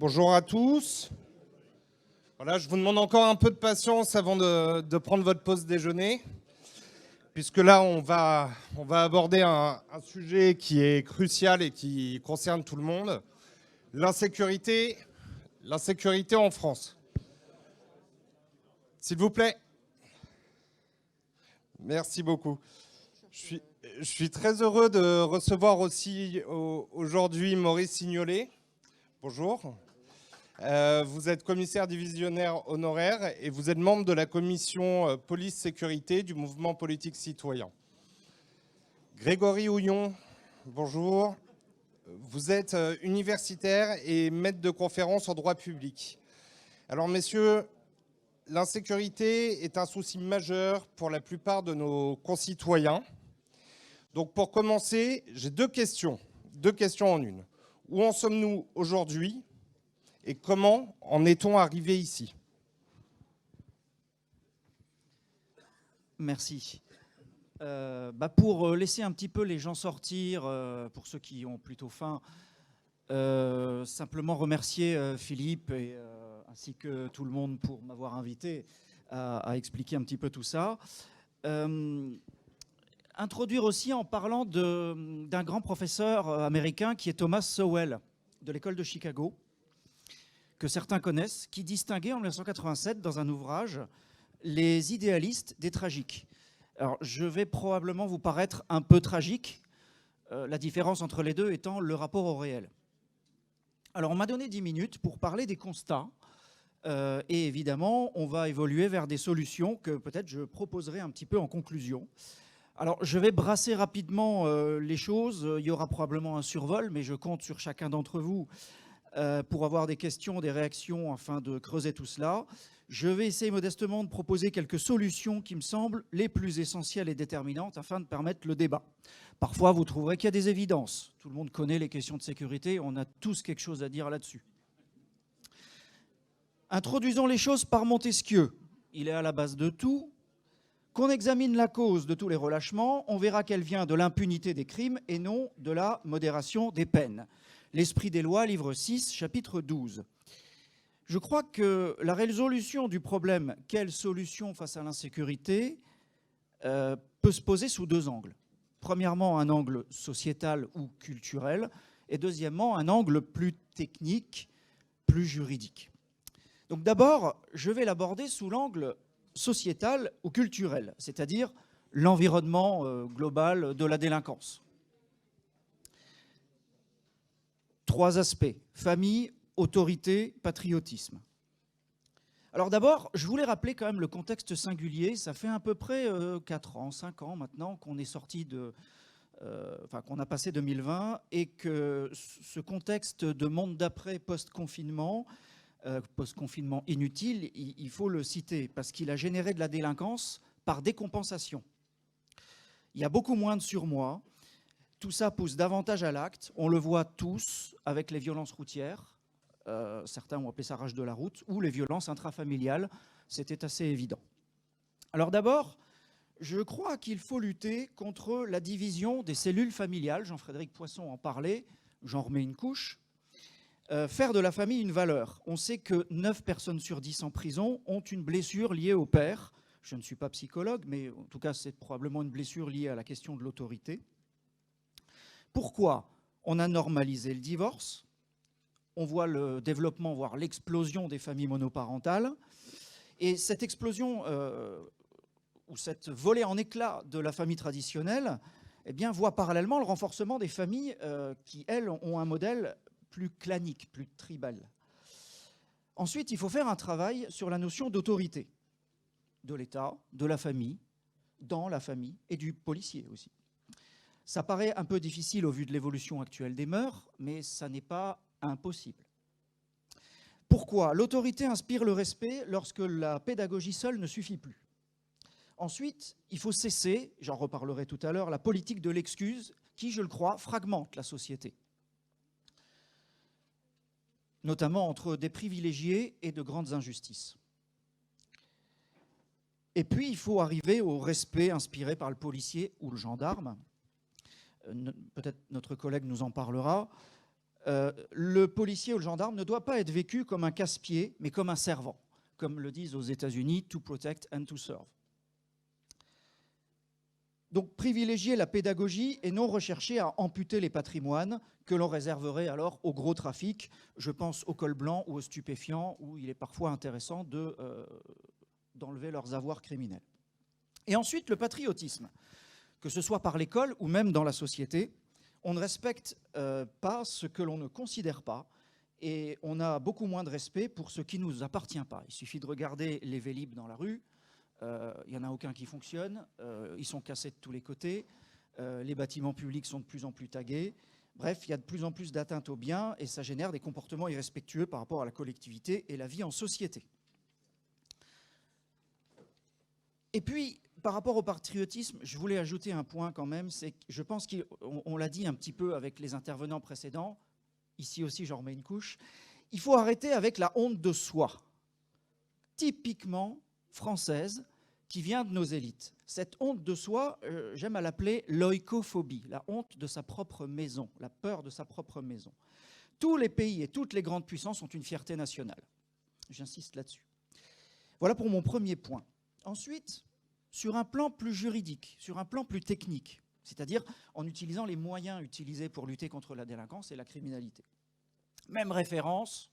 Bonjour à tous. Voilà, je vous demande encore un peu de patience avant de prendre votre pause déjeuner, puisque là, on va aborder un sujet qui est crucial et qui concerne tout le monde, l'insécurité en France. S'il vous plaît. Merci beaucoup. Je suis très heureux de recevoir aussi aujourd'hui Maurice Signolet. Bonjour. Vous êtes commissaire divisionnaire honoraire et vous êtes membre de la commission police-sécurité du mouvement politique citoyen. Grégory Houillon, bonjour. Vous êtes universitaire et maître de conférences en droit public. Alors messieurs, l'insécurité est un souci majeur pour la plupart de nos concitoyens. Donc pour commencer, j'ai deux questions en une. Où en sommes-nous aujourd'hui ? Et comment en est-on arrivé ici ? Merci. Pour laisser un petit peu les gens sortir, pour ceux qui ont plutôt faim, simplement remercier Philippe ainsi que tout le monde pour m'avoir invité à expliquer un petit peu tout ça. Introduire aussi en parlant d'un grand professeur américain qui est Thomas Sowell de l'école de Chicago, que certains connaissent, qui distinguait en 1987 dans un ouvrage les idéalistes des tragiques. Alors, je vais probablement vous paraître un peu tragique, la différence entre les deux étant le rapport au réel. Alors, on m'a donné 10 minutes pour parler des constats, et évidemment, on va évoluer vers des solutions que peut-être je proposerai un petit peu en conclusion. Alors, je vais brasser rapidement les choses. Il y aura probablement un survol, mais je compte sur chacun d'entre vous pour avoir des questions, des réactions, afin de creuser tout cela. Je vais essayer modestement de proposer quelques solutions qui me semblent les plus essentielles et déterminantes afin de permettre le débat. Parfois, vous trouverez qu'il y a des évidences. Tout le monde connaît les questions de sécurité, on a tous quelque chose à dire là-dessus. Introduisons les choses par Montesquieu. Il est à la base de tout. Qu'on examine la cause de tous les relâchements, on verra qu'elle vient de l'impunité des crimes et non de la modération des peines. L'Esprit des lois, livre 6, chapitre 12. Je crois que la résolution du problème « Quelle solution face à l'insécurité ?» peut se poser sous deux angles. Premièrement, un angle sociétal ou culturel, et deuxièmement, un angle plus technique, plus juridique. Donc d'abord, je vais l'aborder sous l'angle sociétal ou culturel, c'est-à-dire l'environnement global de la délinquance. Trois aspects: famille, autorité, patriotisme. Alors d'abord, je voulais rappeler quand même le contexte singulier. Ça fait à peu près 4 ans, 5 ans maintenant qu'on est sorti qu'on a passé 2020 et que ce contexte de monde d'après post-confinement inutile, il faut le citer parce qu'il a généré de la délinquance par décompensation. Il y a beaucoup moins de surmoi. Tout ça pousse davantage à l'acte. On le voit tous avec les violences routières. Certains ont appelé ça rage de la route, ou les violences intrafamiliales. C'était assez évident. Alors d'abord, je crois qu'il faut lutter contre la division des cellules familiales. Jean-Frédéric Poisson en parlait, j'en remets une couche. Faire de la famille une valeur. On sait que 9 personnes sur 10 en prison ont une blessure liée au père. Je ne suis pas psychologue, mais en tout cas, c'est probablement une blessure liée à la question de l'autorité. Pourquoi on a normalisé le divorce? On voit le développement, voire l'explosion des familles monoparentales. Et cette explosion, ou cette volée en éclats de la famille traditionnelle, eh bien, voit parallèlement le renforcement des familles qui, elles, ont un modèle plus clanique, plus tribal. Ensuite, il faut faire un travail sur la notion d'autorité de l'État, de la famille, dans la famille et du policier aussi. Ça paraît un peu difficile au vu de l'évolution actuelle des mœurs, mais ça n'est pas impossible. Pourquoi ? L'autorité inspire le respect lorsque la pédagogie seule ne suffit plus. Ensuite, il faut cesser, j'en reparlerai tout à l'heure, la politique de l'excuse qui, je le crois, fragmente la société, notamment entre des privilégiés et de grandes injustices. Et puis, il faut arriver au respect inspiré par le policier ou le gendarme. Peut-être notre collègue nous en parlera. le policier ou le gendarme ne doit pas être vécu comme un casse-pied, mais comme un servant, comme le disent aux États-Unis, to protect and to serve. Donc privilégier la pédagogie et non rechercher à amputer les patrimoines que l'on réserverait alors au gros trafic. Je pense au col blanc ou aux stupéfiants, où il est parfois intéressant d'enlever leurs avoirs criminels. Et ensuite, le patriotisme, que ce soit par l'école ou même dans la société. On ne respecte pas ce que l'on ne considère pas, et on a beaucoup moins de respect pour ce qui ne nous appartient pas. Il suffit de regarder les Vélib dans la rue. Il n'y en a aucun qui fonctionne, ils sont cassés de tous les côtés, les bâtiments publics sont de plus en plus tagués. Bref, il y a de plus en plus d'atteintes aux biens et ça génère des comportements irrespectueux par rapport à la collectivité et la vie en société. Et puis, par rapport au patriotisme, je voulais ajouter un point quand même, c'est que je pense qu'on l'a dit un petit peu avec les intervenants précédents, ici aussi j'en remets une couche, il faut arrêter avec la honte de soi. Typiquement française qui vient de nos élites. Cette honte de soi, j'aime à l'appeler l'oikophobie, la honte de sa propre maison, la peur de sa propre maison. Tous les pays et toutes les grandes puissances ont une fierté nationale. J'insiste là-dessus. Voilà pour mon premier point. Ensuite, sur un plan plus juridique, sur un plan plus technique, c'est-à-dire en utilisant les moyens utilisés pour lutter contre la délinquance et la criminalité. Même référence,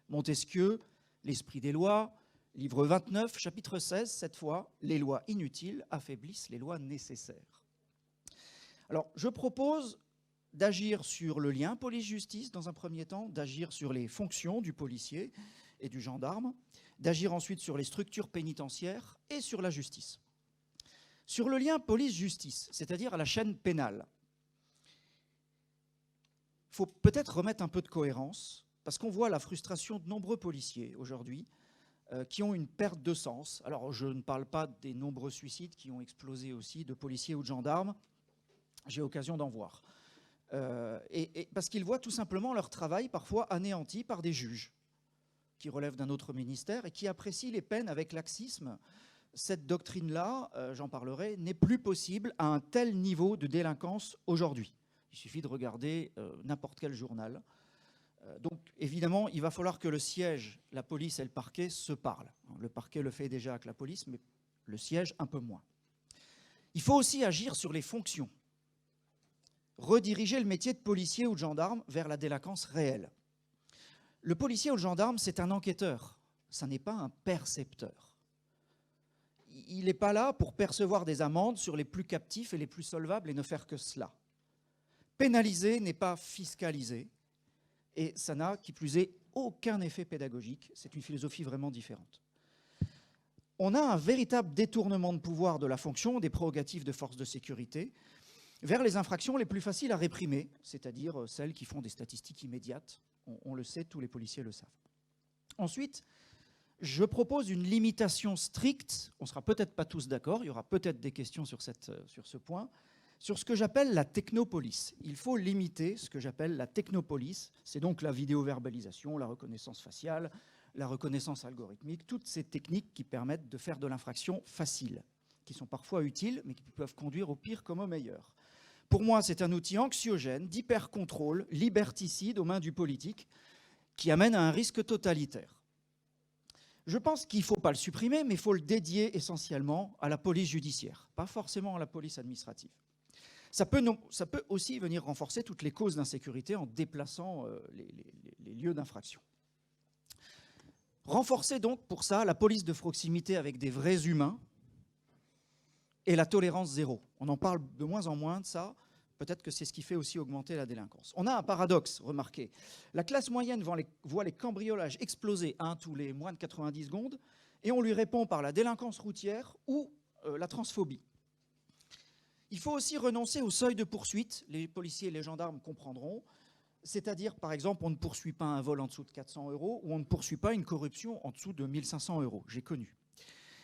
Montesquieu, l'esprit des lois, livre 29, chapitre 16, cette fois, les lois inutiles affaiblissent les lois nécessaires. Alors, je propose d'agir sur le lien police-justice dans un premier temps, d'agir sur les fonctions du policier et du gendarme, d'agir ensuite sur les structures pénitentiaires et sur la justice. Sur le lien police-justice, c'est-à-dire à la chaîne pénale, il faut peut-être remettre un peu de cohérence, parce qu'on voit la frustration de nombreux policiers aujourd'hui, qui ont une perte de sens. Alors, je ne parle pas des nombreux suicides qui ont explosé aussi, de policiers ou de gendarmes. J'ai l'occasion d'en voir. Parce qu'ils voient tout simplement leur travail parfois anéanti par des juges qui relèvent d'un autre ministère et qui apprécient les peines avec laxisme. Cette doctrine-là, j'en parlerai, n'est plus possible à un tel niveau de délinquance aujourd'hui. Il suffit de regarder n'importe quel journal. Donc, évidemment, il va falloir que le siège, la police et le parquet se parlent. Le parquet le fait déjà avec la police, mais le siège un peu moins. Il faut aussi agir sur les fonctions. Rediriger le métier de policier ou de gendarme vers la délinquance réelle. Le policier ou le gendarme, c'est un enquêteur. Ça n'est pas un percepteur. Il n'est pas là pour percevoir des amendes sur les plus captifs et les plus solvables et ne faire que cela. Pénaliser n'est pas fiscaliser. Et ça n'a, qui plus est, aucun effet pédagogique. C'est une philosophie vraiment différente. On a un véritable détournement de pouvoir de la fonction des prérogatives de forces de sécurité vers les infractions les plus faciles à réprimer, c'est-à-dire celles qui font des statistiques immédiates. On le sait, tous les policiers le savent. Ensuite, je propose une limitation stricte. On ne sera peut-être pas tous d'accord, il y aura peut-être des questions sur ce point, sur ce que j'appelle la technopolice. Il faut limiter ce que j'appelle la technopolice. C'est donc la vidéoverbalisation, la reconnaissance faciale, la reconnaissance algorithmique, toutes ces techniques qui permettent de faire de l'infraction facile, qui sont parfois utiles, mais qui peuvent conduire au pire comme au meilleur. Pour moi, c'est un outil anxiogène, d'hyper-contrôle, liberticide aux mains du politique, qui amène à un risque totalitaire. Je pense qu'il ne faut pas le supprimer, mais il faut le dédier essentiellement à la police judiciaire, pas forcément à la police administrative. Ça peut aussi venir renforcer toutes les causes d'insécurité en déplaçant les lieux d'infraction. Renforcer donc pour ça la police de proximité avec des vrais humains et la tolérance zéro. On en parle de moins en moins de ça. Peut-être que c'est ce qui fait aussi augmenter la délinquance. On a un paradoxe, remarquez. La classe moyenne voit les cambriolages exploser tous les moins de 90 secondes et on lui répond par la délinquance routière ou la transphobie. Il faut aussi renoncer au seuil de poursuite. Les policiers et les gendarmes comprendront. C'est-à-dire, par exemple, on ne poursuit pas un vol en dessous de 400 € ou on ne poursuit pas une corruption en dessous de 1 500 €. J'ai connu.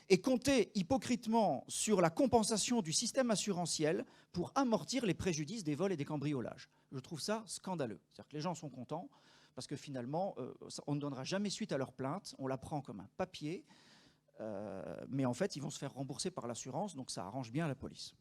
Et compter hypocritement sur la compensation du système assurantiel pour amortir les préjudices des vols et des cambriolages. Je trouve ça scandaleux. C'est-à-dire que les gens sont contents parce que finalement, on ne donnera jamais suite à leur plainte. On la prend comme un papier, mais en fait, ils vont se faire rembourser par l'assurance, donc ça arrange bien la police.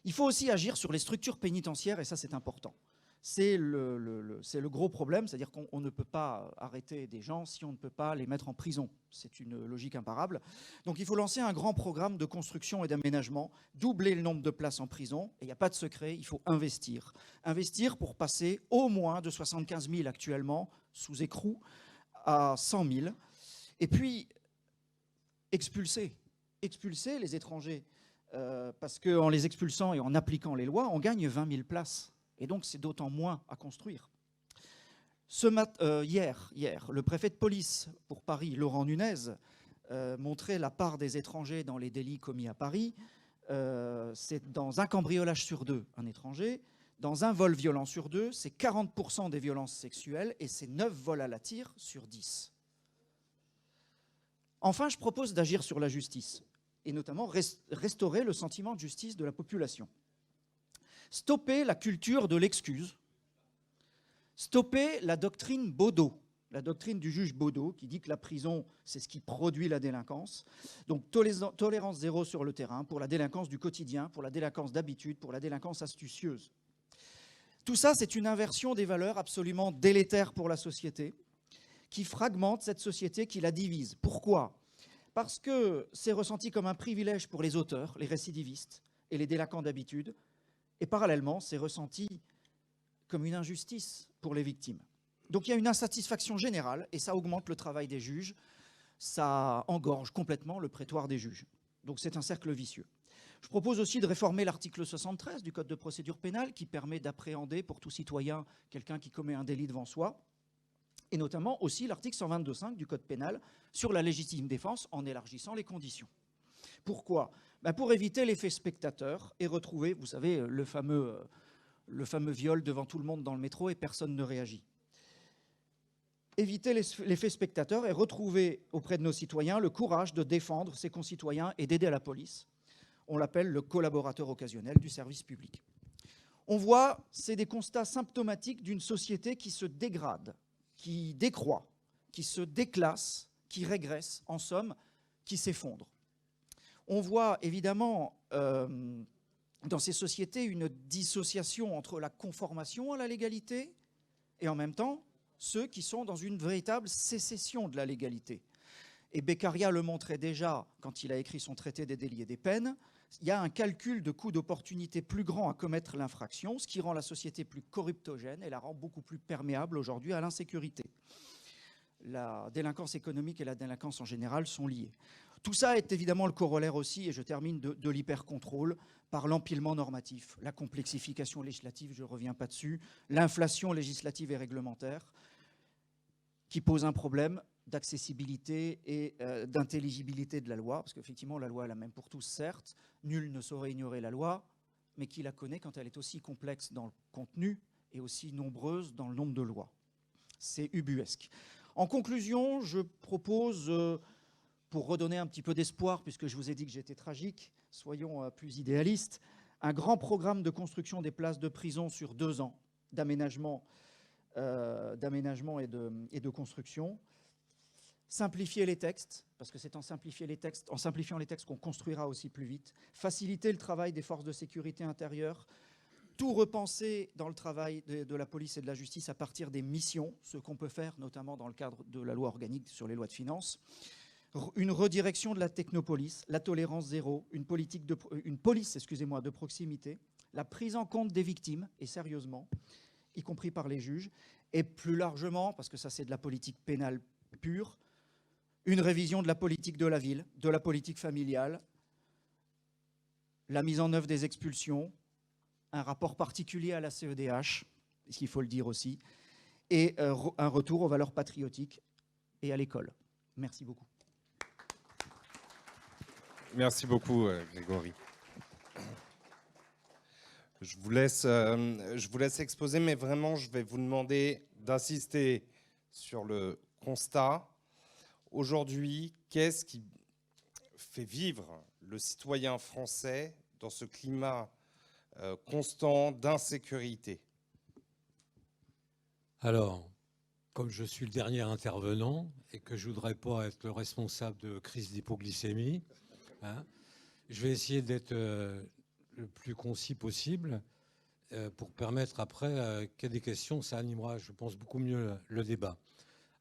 Il faut aussi agir sur les structures pénitentiaires, et ça c'est important. C'est le gros problème, c'est-à-dire qu'on ne peut pas arrêter des gens si on ne peut pas les mettre en prison. C'est une logique imparable. Donc il faut lancer un grand programme de construction et d'aménagement, doubler le nombre de places en prison, et il n'y a pas de secret, il faut investir. Investir pour passer au moins de 75 000 actuellement, sous écrou, à 100 000. Et puis, expulser les étrangers, parce qu'en les expulsant et en appliquant les lois, on gagne 20 000 places. Et donc, c'est d'autant moins à construire. Hier, le préfet de police pour Paris, Laurent Nunez, montrait la part des étrangers dans les délits commis à Paris. C'est dans un cambriolage sur 2, un étranger. Dans un vol violent sur 2, c'est 40% des violences sexuelles et c'est 9 vols à la tire sur 10. Enfin, je propose d'agir sur la justice et notamment restaurer le sentiment de justice de la population. Stopper la culture de l'excuse. Stopper la doctrine Baudot, la doctrine du juge Baudot, qui dit que la prison, c'est ce qui produit la délinquance. Donc tolérance zéro sur le terrain pour la délinquance du quotidien, pour la délinquance d'habitude, pour la délinquance astucieuse. Tout ça, c'est une inversion des valeurs absolument délétère pour la société, qui fragmente cette société, qui la divise. Pourquoi ? Parce que c'est ressenti comme un privilège pour les auteurs, les récidivistes et les délinquants d'habitude, et parallèlement, c'est ressenti comme une injustice pour les victimes. Donc il y a une insatisfaction générale, et ça augmente le travail des juges, ça engorge complètement le prétoire des juges. Donc c'est un cercle vicieux. Je propose aussi de réformer l'article 73 du Code de procédure pénale, qui permet d'appréhender pour tout citoyen quelqu'un qui commet un délit devant soi, et notamment aussi l'article 122.5 du Code pénal sur la légitime défense, en élargissant les conditions. Pourquoi ? Pour éviter l'effet spectateur et retrouver, vous savez, le fameux viol devant tout le monde dans le métro et personne ne réagit. Éviter l'effet spectateur et retrouver auprès de nos citoyens le courage de défendre ses concitoyens et d'aider la police. On l'appelle le collaborateur occasionnel du service public. On voit, c'est des constats symptomatiques d'une société qui se dégrade, qui décroît, qui se déclasse, qui régresse, en somme, qui s'effondre. On voit évidemment dans ces sociétés une dissociation entre la conformation à la légalité et en même temps ceux qui sont dans une véritable sécession de la légalité. Et Beccaria le montrait déjà quand il a écrit son traité des délits et des peines. Il y a un calcul de coût d'opportunité plus grand à commettre l'infraction, ce qui rend la société plus corruptogène et la rend beaucoup plus perméable aujourd'hui à l'insécurité. La délinquance économique et la délinquance en général sont liées. Tout ça est évidemment le corollaire aussi, et je termine, de l'hypercontrôle par l'empilement normatif, la complexification législative, je ne reviens pas dessus, l'inflation législative et réglementaire, qui pose un problème d'accessibilité et d'intelligibilité de la loi, parce qu'effectivement la loi est la même pour tous, certes, nul ne saurait ignorer la loi, mais qui la connaît quand elle est aussi complexe dans le contenu et aussi nombreuse dans le nombre de lois. C'est ubuesque. En conclusion, je propose, pour redonner un petit peu d'espoir, puisque je vous ai dit que j'étais tragique, soyons plus idéalistes, un grand programme de construction des places de prison sur 2 ans, d'aménagement et de construction. Simplifier les textes, parce que c'est en simplifiant les textes qu'on construira aussi plus vite. Faciliter le travail des forces de sécurité intérieure. Tout repenser dans le travail de la police et de la justice à partir des missions, ce qu'on peut faire notamment dans le cadre de la loi organique sur les lois de finances. Une redirection de la technopolice, la tolérance zéro, une police de proximité, la prise en compte des victimes, et sérieusement, y compris par les juges, et plus largement, parce que ça c'est de la politique pénale pure, une révision de la politique de la ville, de la politique familiale, la mise en œuvre des expulsions, un rapport particulier à la CEDH, il faut le dire aussi, et un retour aux valeurs patriotiques et à l'école. Merci beaucoup. Merci beaucoup, Grégory. Je vous laisse exposer, mais vraiment, je vais vous demander d'insister sur le constat. Aujourd'hui, qu'est-ce qui fait vivre le citoyen français dans ce climat constant d'insécurité? Alors, comme je suis le dernier intervenant et que je ne voudrais pas être le responsable de crise d'hypoglycémie, je vais essayer d'être le plus concis possible. pour permettre après qu'il y ait des questions. Ça animera, je pense, beaucoup mieux le débat.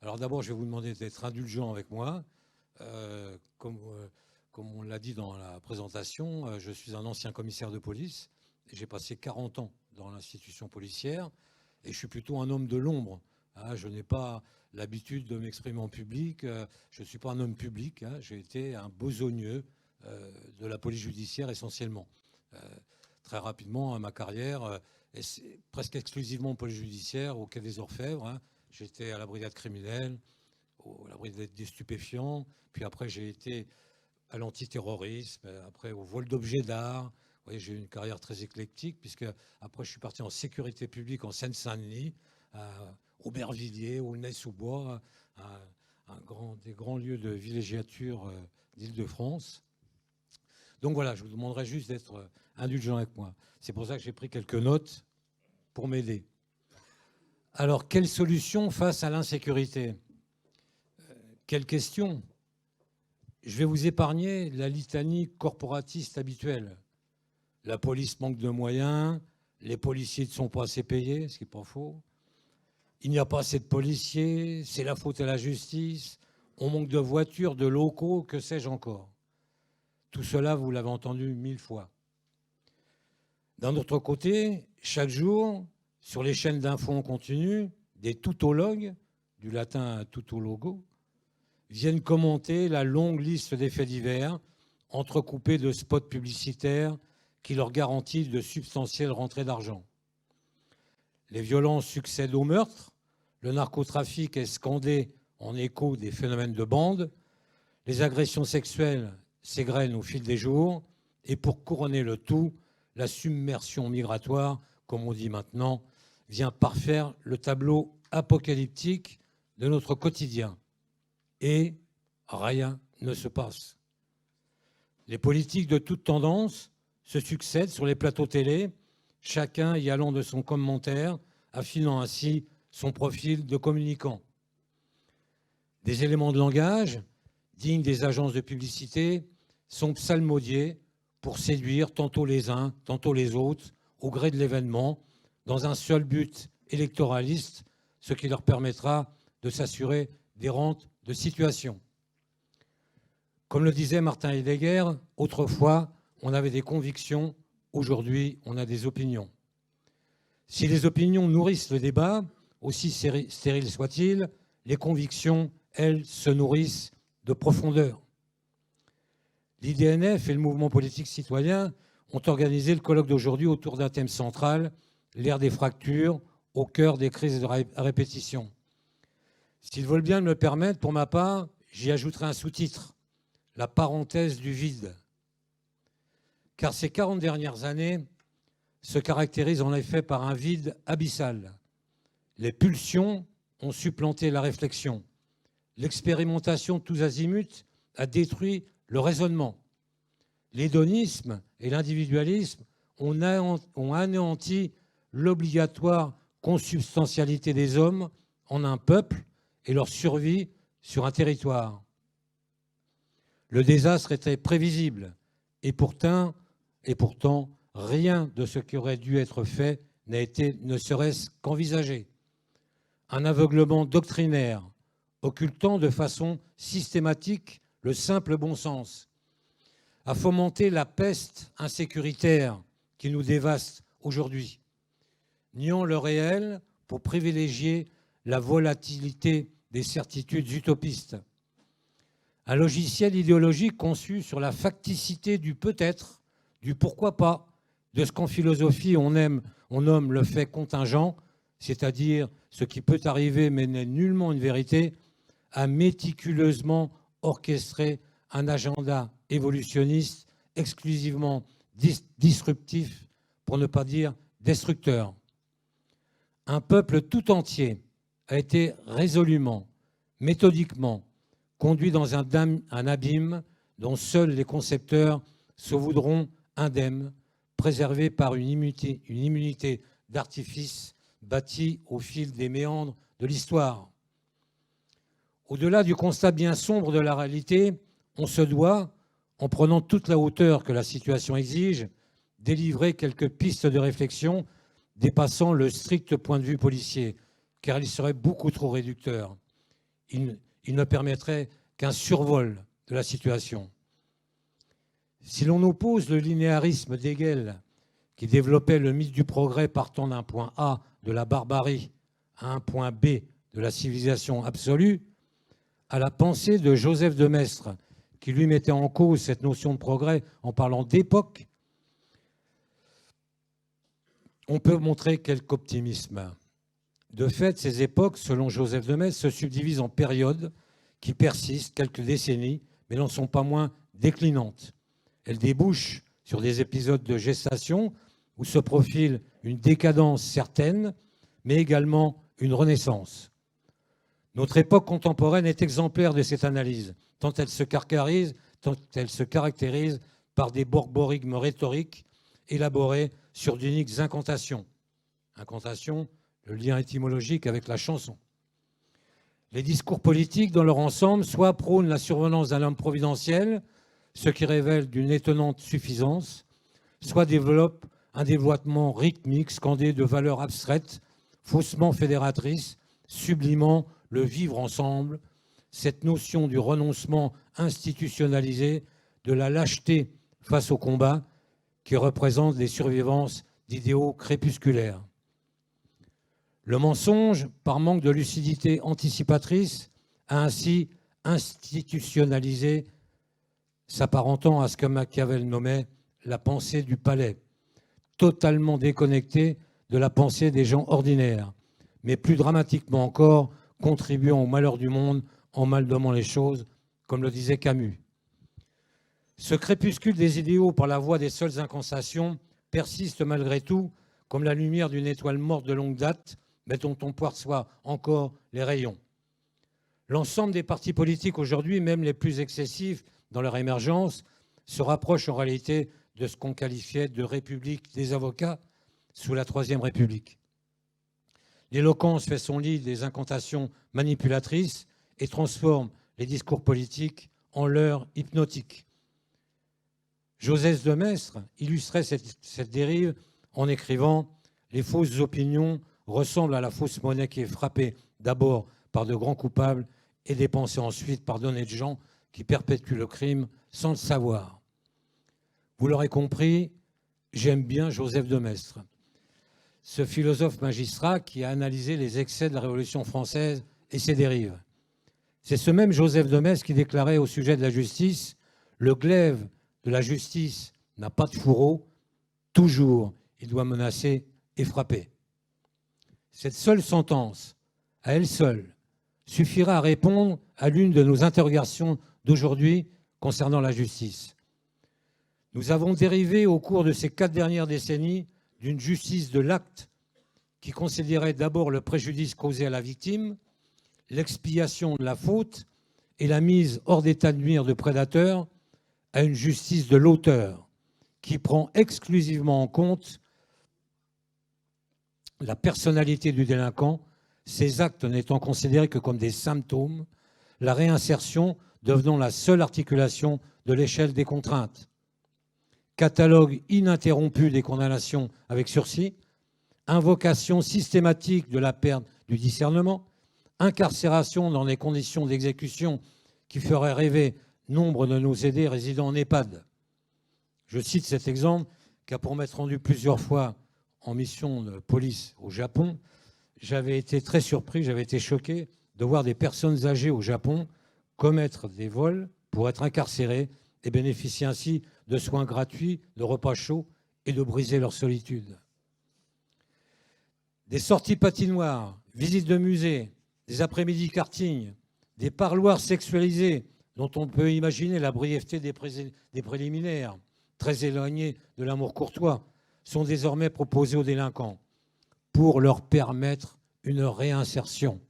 Alors d'abord, je vais vous demander d'être indulgent avec moi. Comme on l'a dit dans la présentation, je suis un ancien commissaire de police. J'ai passé 40 ans dans l'institution policière et je suis plutôt un homme de l'ombre. Je n'ai pas l'habitude de m'exprimer en public. Je ne suis pas un homme public. J'ai été un besogneux de la police judiciaire essentiellement. Très rapidement, à ma carrière, et presque exclusivement en police judiciaire, au Quai des Orfèvres. J'étais à la brigade criminelle, à la brigade des stupéfiants. Puis après, j'ai été à l'antiterrorisme, après au vol d'objets d'art. Vous voyez, j'ai eu une carrière très éclectique, puisque après, je suis parti en sécurité publique en Seine-Saint-Denis, à Aubervilliers, Aulnay-sous-Bois, des grands lieux de villégiature d'Île-de-France. Donc voilà, je vous demanderai juste d'être indulgent avec moi. C'est pour ça que j'ai pris quelques notes pour m'aider. Alors, quelle solution face à l'insécurité? Quelle question? Je vais vous épargner la litanie corporatiste habituelle. La police manque de moyens, les policiers ne sont pas assez payés, ce qui n'est pas faux. Il n'y a pas assez de policiers, c'est la faute à la justice, on manque de voitures, de locaux, que sais-je encore. Tout cela, vous l'avez entendu 1000 fois. D'un autre côté, chaque jour, sur les chaînes d'infos en continu, des toutologues, du latin toutologo, viennent commenter la longue liste des faits divers, entrecoupés de spots publicitaires qui leur garantissent de substantielles rentrées d'argent. Les violences succèdent aux meurtres, le narcotrafic est scandé en écho des phénomènes de bande, les agressions sexuelles s'égrènent au fil des jours, et pour couronner le tout, la submersion migratoire, comme on dit maintenant, vient parfaire le tableau apocalyptique de notre quotidien. Et rien ne se passe. Les politiques de toute tendance se succèdent sur les plateaux télé, chacun y allant de son commentaire, affinant ainsi son profil de communicant. Des éléments de langage, dignes des agences de publicité, sont psalmodiés pour séduire tantôt les uns, tantôt les autres, au gré de l'événement, dans un seul but électoraliste, ce qui leur permettra de s'assurer des rentes de situation. Comme le disait Martin Heidegger, autrefois, on avait des convictions, aujourd'hui, on a des opinions. Si les opinions nourrissent le débat, aussi stériles soient-ils, les convictions, elles, se nourrissent de profondeur. L'IDNF et le mouvement politique citoyen ont organisé le colloque d'aujourd'hui autour d'un thème central, l'ère des fractures, au cœur des crises à répétition. S'ils veulent bien me le permettre, pour ma part, j'y ajouterai un sous-titre, la parenthèse du vide. Car ces 40 dernières années se caractérisent en effet par un vide abyssal. Les pulsions ont supplanté la réflexion. L'expérimentation tous azimuts a détruit le raisonnement. L'hédonisme et l'individualisme ont anéanti l'obligatoire consubstantialité des hommes en un peuple et leur survie sur un territoire. Le désastre était prévisible et pourtant, rien de ce qui aurait dû être fait n'a été ne serait-ce qu'envisagé. Un aveuglement doctrinaire, occultant de façon systématique le simple bon sens, a fomenté la peste insécuritaire qui nous dévaste aujourd'hui, niant le réel pour privilégier la volatilité des certitudes utopistes. Un logiciel idéologique conçu sur la facticité du peut-être, du pourquoi pas, de ce qu'en philosophie on nomme le fait contingent, c'est-à-dire ce qui peut arriver mais n'est nullement une vérité, a méticuleusement orchestré un agenda évolutionniste exclusivement disruptif, pour ne pas dire destructeur. Un peuple tout entier a été résolument, méthodiquement conduit dans un abîme dont seuls les concepteurs se voudront indemnes, préservés par une immunité d'artifice bâtie au fil des méandres de l'histoire. Au-delà du constat bien sombre de la réalité, on se doit, en prenant toute la hauteur que la situation exige, délivrer quelques pistes de réflexion dépassant le strict point de vue policier, car il serait beaucoup trop réducteur. Il ne permettrait qu'un survol de la situation. Si l'on oppose le linéarisme d'Hegel, qui développait le mythe du progrès partant d'un point A de la barbarie à un point B de la civilisation absolue, à la pensée de Joseph de Maistre, qui lui mettait en cause cette notion de progrès en parlant d'époque, on peut montrer quelque optimisme. De fait, ces époques, selon Joseph de Maistre, se subdivisent en périodes qui persistent quelques décennies, mais n'en sont pas moins déclinantes. Elles débouchent sur des épisodes de gestation où se profile une décadence certaine, mais également une renaissance. Notre époque contemporaine est exemplaire de cette analyse, tant elle se caractérise par des borborigmes rhétoriques élaborés sur d'uniques incantations. Incantation, le lien étymologique avec la chanson. Les discours politiques, dans leur ensemble, soit prônent la survenance d'un homme providentiel, ce qui révèle d'une étonnante suffisance, soit développent un dévoiement rythmique scandé de valeurs abstraites, faussement fédératrices, sublimant le vivre ensemble, cette notion du renoncement institutionnalisé, de la lâcheté face au combat, qui représente les survivances d'idéaux crépusculaires. Le mensonge, par manque de lucidité anticipatrice, a ainsi institutionnalisé, s'apparentant à ce que Machiavel nommait la pensée du palais, totalement déconnectée de la pensée des gens ordinaires, mais plus dramatiquement encore, contribuant au malheur du monde en mal nommant les choses, comme le disait Camus. Ce crépuscule des idéaux par la voie des seules incantations persiste malgré tout comme la lumière d'une étoile morte de longue date, mais dont on perçoit encore les rayons. L'ensemble des partis politiques aujourd'hui, même les plus excessifs dans leur émergence, se rapprochent en réalité de ce qu'on qualifiait de république des avocats sous la Troisième République. L'éloquence fait son lit des incantations manipulatrices et transforme les discours politiques en leurres hypnotiques. Joseph de Maistre illustrait cette dérive en écrivant « Les fausses opinions ressemblent à la fausse monnaie qui est frappée d'abord par de grands coupables et dépensée ensuite par d'honnêtes gens qui perpétuent le crime sans le savoir. » Vous l'aurez compris, j'aime bien Joseph de Maistre, ce philosophe magistrat qui a analysé les excès de la Révolution française et ses dérives. C'est ce même Joseph de Maistre qui déclarait au sujet de la justice « Le glaive de la justice n'a pas de fourreau, toujours il doit menacer et frapper. » Cette seule sentence, à elle seule, suffira à répondre à l'une de nos interrogations d'aujourd'hui concernant la justice. Nous avons dérivé au cours de ces 4 dernières décennies d'une justice de l'acte qui considérait d'abord le préjudice causé à la victime, l'expiation de la faute et la mise hors d'état de nuire de prédateurs, à une justice de l'auteur qui prend exclusivement en compte la personnalité du délinquant, ses actes n'étant considérés que comme des symptômes, la réinsertion devenant la seule articulation de l'échelle des contraintes. Catalogue ininterrompu des condamnations avec sursis, invocation systématique de la perte du discernement, incarcération dans des conditions d'exécution qui feraient rêver nombre de nos aidés résidant en EHPAD. Je cite cet exemple car pour m'être rendu plusieurs fois en mission de police au Japon, j'avais été très surpris, j'avais été choqué de voir des personnes âgées au Japon commettre des vols pour être incarcérées et bénéficier ainsi de soins gratuits, de repas chauds et de briser leur solitude. Des sorties patinoires, visites de musées, des après-midi karting, des parloirs sexualisés dont on peut imaginer la brièveté des préliminaires, très éloignés de l'amour courtois, sont désormais proposés aux délinquants pour leur permettre une réinsertion.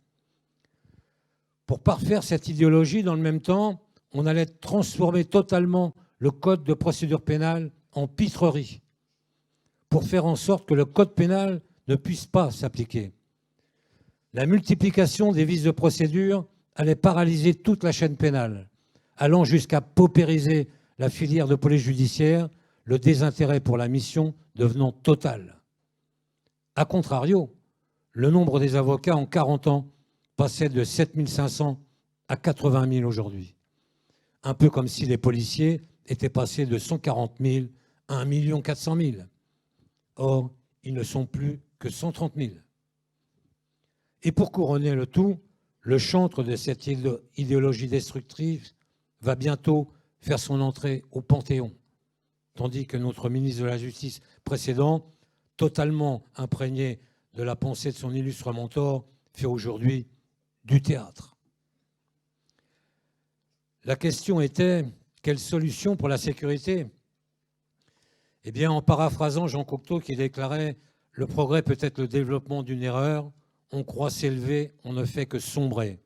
Pour parfaire cette idéologie, dans le même temps, on allait transformer totalement le code de procédure pénale en pitrerie pour faire en sorte que le code pénal ne puisse pas s'appliquer. La multiplication des vices de procédure allait paralyser toute la chaîne pénale, allant jusqu'à paupériser la filière de police judiciaire, le désintérêt pour la mission devenant total. A contrario, le nombre des avocats en 40 ans passait de 7 500 à 80 000 aujourd'hui. Un peu comme si les policiers étaient passés de 140 000 à 1 400 000. Or, ils ne sont plus que 130 000. Et pour couronner le tout, le chantre de cette idéologie destructrice va bientôt faire son entrée au Panthéon, tandis que notre ministre de la Justice précédent, totalement imprégné de la pensée de son illustre mentor, fait aujourd'hui du théâtre. La question était, quelle solution pour la sécurité ? Eh bien, en paraphrasant Jean Cocteau qui déclarait « Le progrès peut être le développement d'une erreur, on croit s'élever, on ne fait que sombrer ».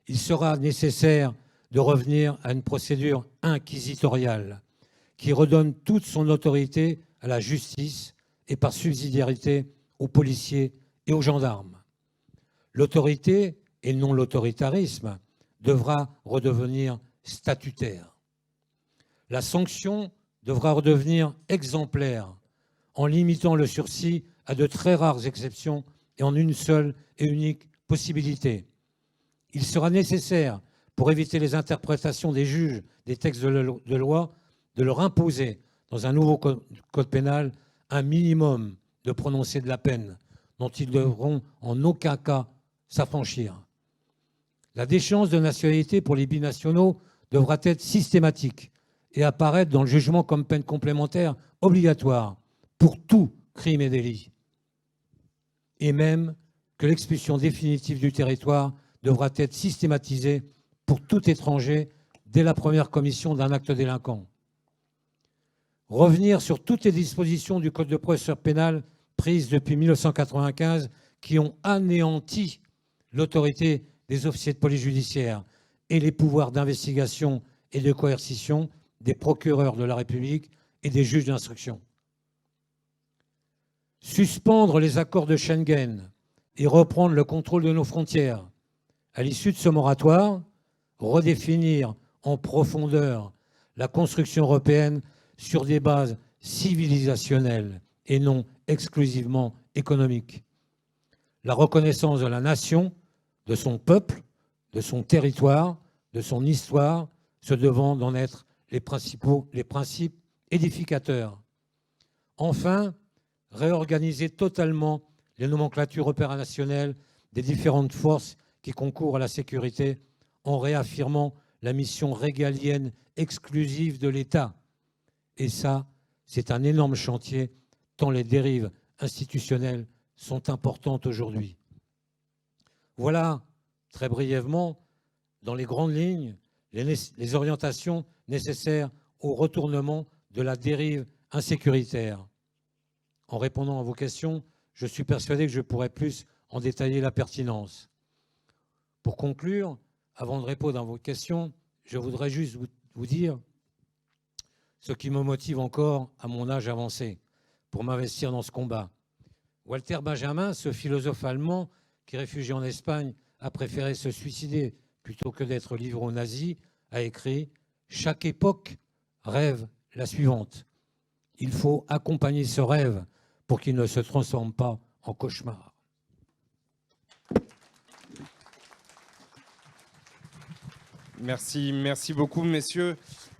Il sera nécessaire de revenir à une procédure inquisitoriale qui redonne toute son autorité à la justice et par subsidiarité aux policiers et aux gendarmes. L'autorité, et non l'autoritarisme, devra redevenir statutaire. La sanction devra redevenir exemplaire en limitant le sursis à de très rares exceptions et en une seule et unique possibilité. Il sera nécessaire, pour éviter les interprétations des juges des textes de loi, de leur imposer, dans un nouveau code pénal, un minimum de prononcé de la peine dont ils devront en aucun cas s'affranchir. La déchéance de nationalité pour les binationaux devra être systématique et apparaître dans le jugement comme peine complémentaire obligatoire pour tout crime et délit. Et même que l'expulsion définitive du territoire devra être systématisée pour tout étranger dès la première commission d'un acte délinquant. Revenir sur toutes les dispositions du Code de procédure pénale prises depuis 1995 qui ont anéanti l'autorité des officiers de police judiciaire et les pouvoirs d'investigation et de coercition des procureurs de la République et des juges d'instruction. Suspendre les accords de Schengen et reprendre le contrôle de nos frontières. À l'issue de ce moratoire, redéfinir en profondeur la construction européenne sur des bases civilisationnelles et non exclusivement économiques. La reconnaissance de la nation, de son peuple, de son territoire, de son histoire, se devant d'en être les principes édificateurs. Enfin, réorganiser totalement les nomenclatures opérationnelles des différentes forces qui concourent à la sécurité en réaffirmant la mission régalienne exclusive de l'État. Et ça, c'est un énorme chantier, tant les dérives institutionnelles sont importantes aujourd'hui. Voilà, très brièvement, dans les grandes lignes, les orientations nécessaires au retournement de la dérive insécuritaire. En répondant à vos questions, je suis persuadé que je pourrais plus en détailler la pertinence. Pour conclure, avant de répondre à vos questions, je voudrais juste vous dire ce qui me motive encore à mon âge avancé pour m'investir dans ce combat. Walter Benjamin, ce philosophe allemand qui, réfugié en Espagne, a préféré se suicider plutôt que d'être livré aux nazis, a écrit « Chaque époque rêve la suivante. Il faut accompagner ce rêve pour qu'il ne se transforme pas en cauchemar. » Merci beaucoup, messieurs.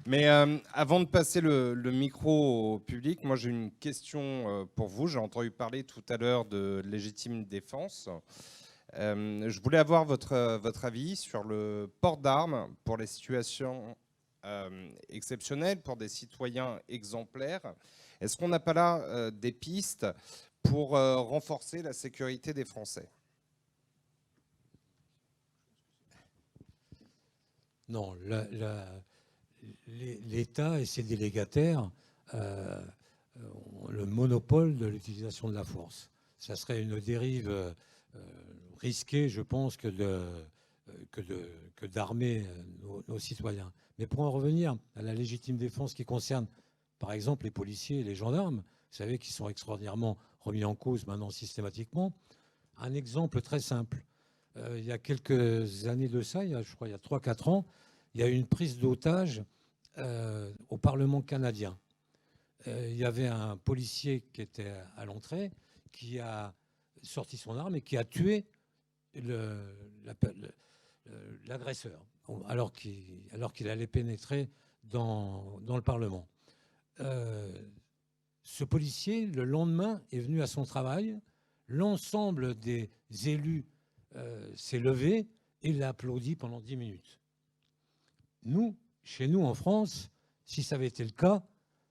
Mais avant de passer le micro au public, moi j'ai une question pour vous. J'ai entendu parler tout à l'heure de légitime défense. Je voulais avoir votre avis sur le port d'armes pour les situations exceptionnelles, pour des citoyens exemplaires. Est-ce qu'on n'a pas là des pistes pour renforcer la sécurité des Français ? Non, l'État et ses délégataires ont le monopole de l'utilisation de la force. Ça serait une dérive risquée, je pense, que d'armer nos citoyens. Mais pour en revenir à la légitime défense qui concerne, par exemple, les policiers et les gendarmes, vous savez qu'ils sont extraordinairement remis en cause maintenant systématiquement. Un exemple très simple. Il y a quelques années de ça, je crois il y a 3-4 ans, il y a eu une prise d'otage au Parlement canadien. Il y avait un policier qui était à l'entrée, qui a sorti son arme et qui a tué l'agresseur, alors qu'il allait pénétrer dans le Parlement. Ce policier, le lendemain, est venu à son travail. L'ensemble des élus s'est levé et l'a applaudi pendant 10 minutes. Nous, chez nous en France, si ça avait été le cas,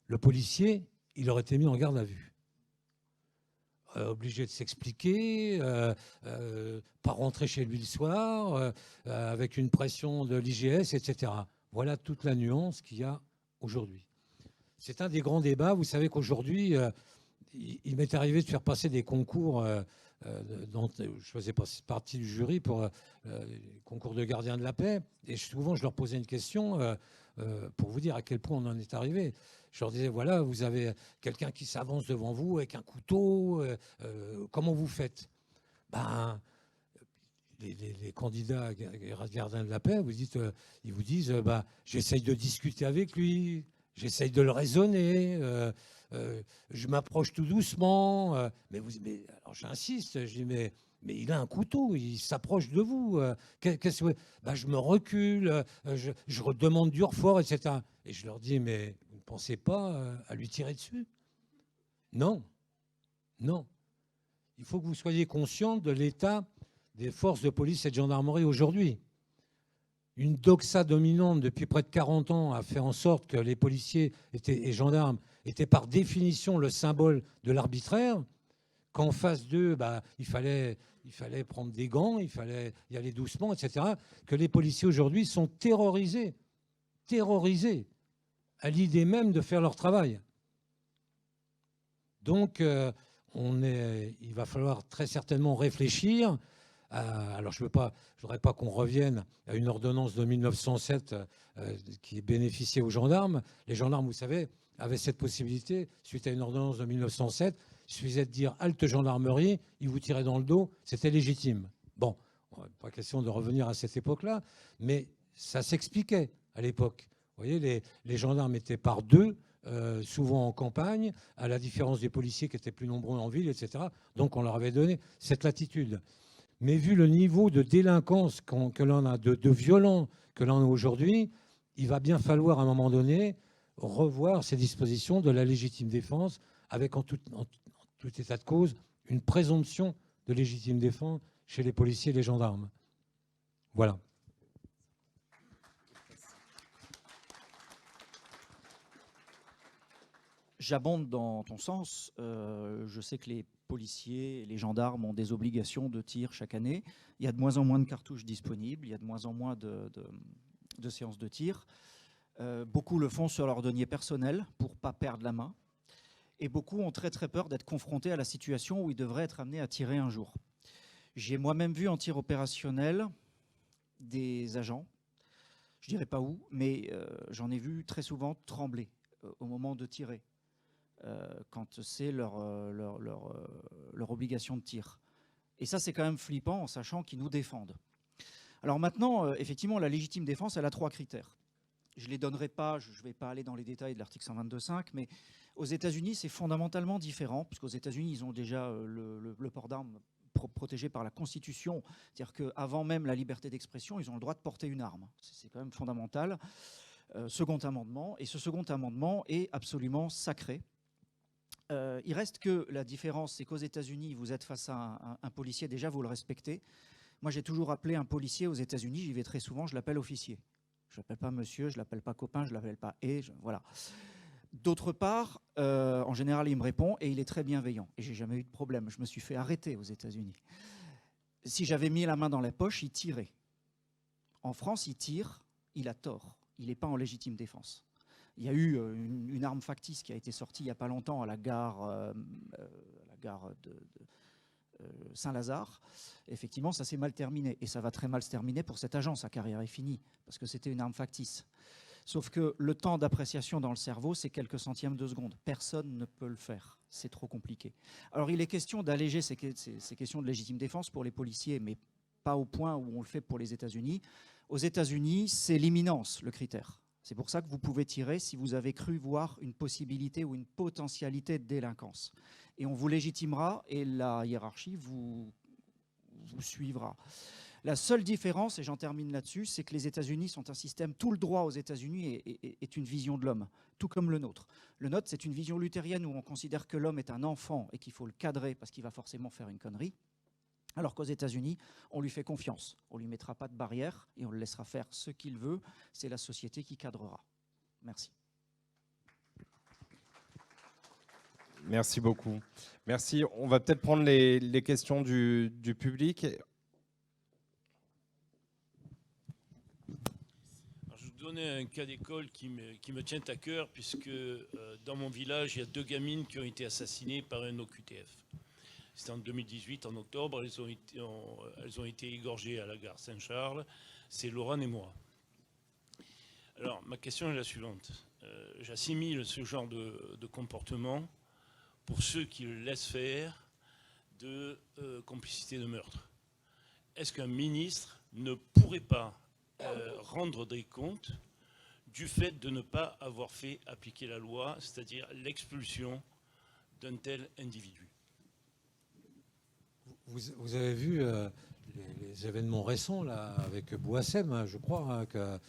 le policier, il aurait été mis en garde à vue. Obligé de s'expliquer, pas rentrer chez lui le soir, avec une pression de l'IGS, etc. Voilà toute la nuance qu'il y a aujourd'hui. C'est un des grands débats. Vous savez qu'aujourd'hui, il m'est arrivé de faire passer des concours. Je faisais partie du jury pour les concours de gardien de la paix. Et souvent, je leur posais une question pour vous dire à quel point on en est arrivé. Je leur disais, voilà, vous avez quelqu'un qui s'avance devant vous avec un couteau. Comment vous faites? Les candidats gardiens de la paix, ils vous disent, j'essaye de discuter avec lui, j'essaye de le raisonner, je m'approche tout doucement. Alors j'insiste, je dis, mais il a un couteau, il s'approche de vous. Qu'est-ce que je me recule, je redemande du renfort, etc. Et je leur dis, mais vous ne pensez pas à lui tirer dessus? Non, non. Il faut que vous soyez conscient de l'état des forces de police et de gendarmerie aujourd'hui. Une doxa dominante depuis près de 40 ans a fait en sorte que les policiers et gendarmes étaient par définition le symbole de l'arbitraire, qu'en face d'eux, il fallait prendre des gants, il fallait y aller doucement, etc. Que les policiers aujourd'hui sont terrorisés à l'idée même de faire leur travail. Donc, il va falloir très certainement réfléchir. Alors, je ne voudrais pas qu'on revienne à une ordonnance de 1907 qui bénéficiait aux gendarmes. Les gendarmes, vous savez, avaient cette possibilité, suite à une ordonnance de 1907, il suffisait de dire « halte gendarmerie », ils vous tiraient dans le dos, c'était légitime. Bon, pas question de revenir à cette époque-là, mais ça s'expliquait à l'époque. Vous voyez, les gendarmes étaient par deux, souvent en campagne, à la différence des policiers qui étaient plus nombreux en ville, etc. Donc, on leur avait donné cette latitude. Mais vu le niveau de délinquance que l'on a, de violence que l'on a aujourd'hui, il va bien falloir à un moment donné revoir ces dispositions de la légitime défense avec en tout état de cause une présomption de légitime défense chez les policiers et les gendarmes. Voilà. J'abonde dans ton sens. Je sais que les policiers et les gendarmes ont des obligations de tir chaque année. Il y a de moins en moins de cartouches disponibles, il y a de moins en moins de séances de tir. Beaucoup le font sur leur denier personnel pour ne pas perdre la main. Et beaucoup ont très très peur d'être confrontés à la situation où ils devraient être amenés à tirer un jour. J'ai moi-même vu en tir opérationnel des agents, je ne dirais pas où, mais j'en ai vu très souvent trembler au moment de tirer. Quand c'est leur obligation de tir. Et ça, c'est quand même flippant en sachant qu'ils nous défendent. Alors maintenant, effectivement, la légitime défense, elle a 3 critères. Je ne les donnerai pas, je ne vais pas aller dans les détails de l'article 122.5, mais aux États-Unis, c'est fondamentalement différent, puisqu'aux États-Unis, ils ont déjà le port d'armes protégé par la Constitution. C'est-à-dire qu'avant même la liberté d'expression, ils ont le droit de porter une arme. C'est quand même fondamental. Second amendement, et ce second amendement est absolument sacré. Il reste que la différence, c'est qu'aux États-Unis, vous êtes face à un policier, déjà vous le respectez. Moi, j'ai toujours appelé un policier aux États-Unis, j'y vais très souvent, je l'appelle officier. Je ne l'appelle pas monsieur, je ne l'appelle pas copain, je ne l'appelle pas voilà. D'autre part, en général, il me répond et il est très bienveillant. Et je n'ai jamais eu de problème. Je me suis fait arrêter aux États-Unis. Si j'avais mis la main dans la poche, il tirait. En France, il tire, il a tort. Il n'est pas en légitime défense. Il y a eu une arme factice qui a été sortie il n'y a pas longtemps à la gare de Saint-Lazare. Effectivement, ça s'est mal terminé. Et ça va très mal se terminer pour cet agent. Sa carrière est finie parce que c'était une arme factice. Sauf que le temps d'appréciation dans le cerveau, c'est quelques centièmes de seconde. Personne ne peut le faire. C'est trop compliqué. Alors, il est question d'alléger ces questions de légitime défense pour les policiers, mais pas au point où on le fait pour les États-Unis. Aux États-Unis, c'est l'imminence, le critère. C'est pour ça que vous pouvez tirer si vous avez cru voir une possibilité ou une potentialité de délinquance. et on vous légitimera et la hiérarchie vous suivra. La seule différence, et j'en termine là-dessus, c'est que les États-Unis sont un système, tout le droit aux États-Unis est une vision de l'homme, tout comme le nôtre. Le nôtre, c'est une vision luthérienne où on considère que l'homme est un enfant et qu'il faut le cadrer parce qu'il va forcément faire une connerie. Alors qu'aux États-Unis, on lui fait confiance. On ne lui mettra pas de barrière et on le laissera faire ce qu'il veut. C'est la société qui cadrera. Merci. Merci beaucoup. Merci. On va peut-être prendre les questions du public. Alors, je vais vous donner un cas d'école qui me tient à cœur, puisque dans mon village, il y a 2 gamines qui ont été assassinées par un OQTF. C'était en 2018, en octobre. Elles ont été égorgées à la gare Saint-Charles. C'est Laurent et moi. Alors, ma question est la suivante. J'assimile ce genre de comportement, pour ceux qui le laissent faire, de complicité de meurtre. Est-ce qu'un ministre ne pourrait pas rendre des comptes du fait de ne pas avoir fait appliquer la loi, c'est-à-dire l'expulsion d'un tel individu? Vous avez vu les événements récents là, avec Bouassem, hein, je crois, hein, que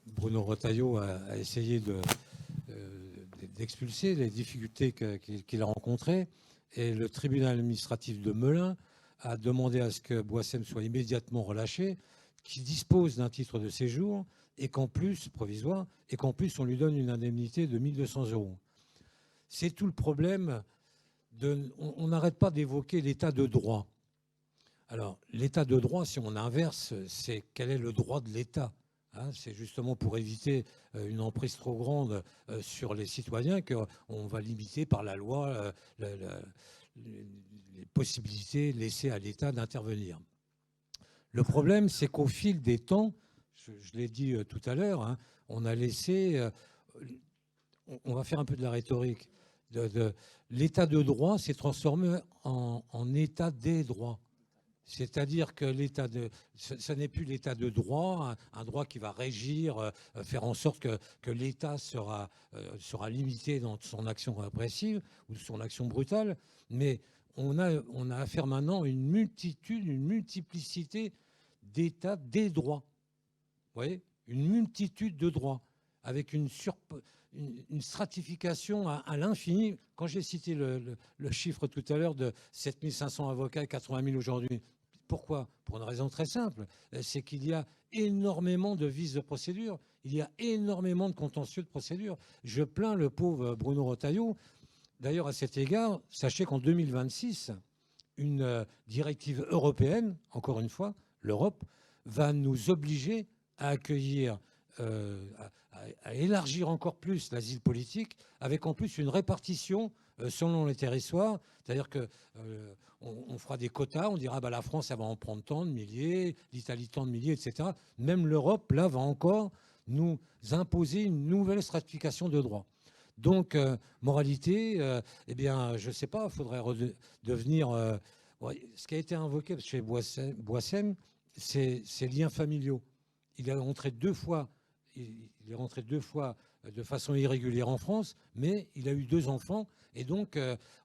Bruno Retailleau a essayé d'expulser les difficultés qu'il a rencontrées. Et le tribunal administratif de Melun a demandé à ce que Bouassem soit immédiatement relâché, qu'il dispose d'un titre de séjour et qu'en plus, provisoire, et qu'en plus on lui donne une indemnité de 1 200 €. C'est tout le problème. On n'arrête pas d'évoquer l'état de droit. Alors, l'état de droit, si on inverse, c'est quel est le droit de l'État, hein? C'est justement pour éviter une emprise trop grande sur les citoyens qu'on va limiter par la loi les possibilités laissées à l'État d'intervenir. Le problème, c'est qu'au fil des temps, je l'ai dit tout à l'heure, hein, on a laissé... on va faire un peu de la rhétorique. L'état de droit s'est transformé en état des droits. C'est-à-dire que ce n'est plus l'état de droit, un droit qui va régir, faire en sorte que l'État sera limité dans son action répressive ou son action brutale, mais on a affaire maintenant à une multiplicité d'états des droits. Vous voyez, une multitude de droits, avec une stratification à l'infini. Quand j'ai cité le chiffre tout à l'heure de 7 500 avocats et 80 000 aujourd'hui, pourquoi? Pour une raison très simple, c'est qu'il y a énormément de vices de procédure, il y a énormément de contentieux de procédure. Je plains le pauvre Bruno Retailleau. D'ailleurs, à cet égard, sachez qu'en 2026, une directive européenne, encore une fois, l'Europe, va nous obliger à accueillir, à élargir encore plus l'asile politique, avec en plus une répartition selon les territoires. C'est-à-dire qu'on fera des quotas, on dira la France, elle va en prendre tant de milliers, l'Italie tant de milliers, etc. Même l'Europe, là, va encore nous imposer une nouvelle stratification de droit. Donc, moralité, eh bien, je ne sais pas, il faudrait devenir... ce qui a été invoqué chez Bouassem, c'est liens familiaux. Il est rentré 2 fois de façon irrégulière en France, mais il a eu 2 enfants, et donc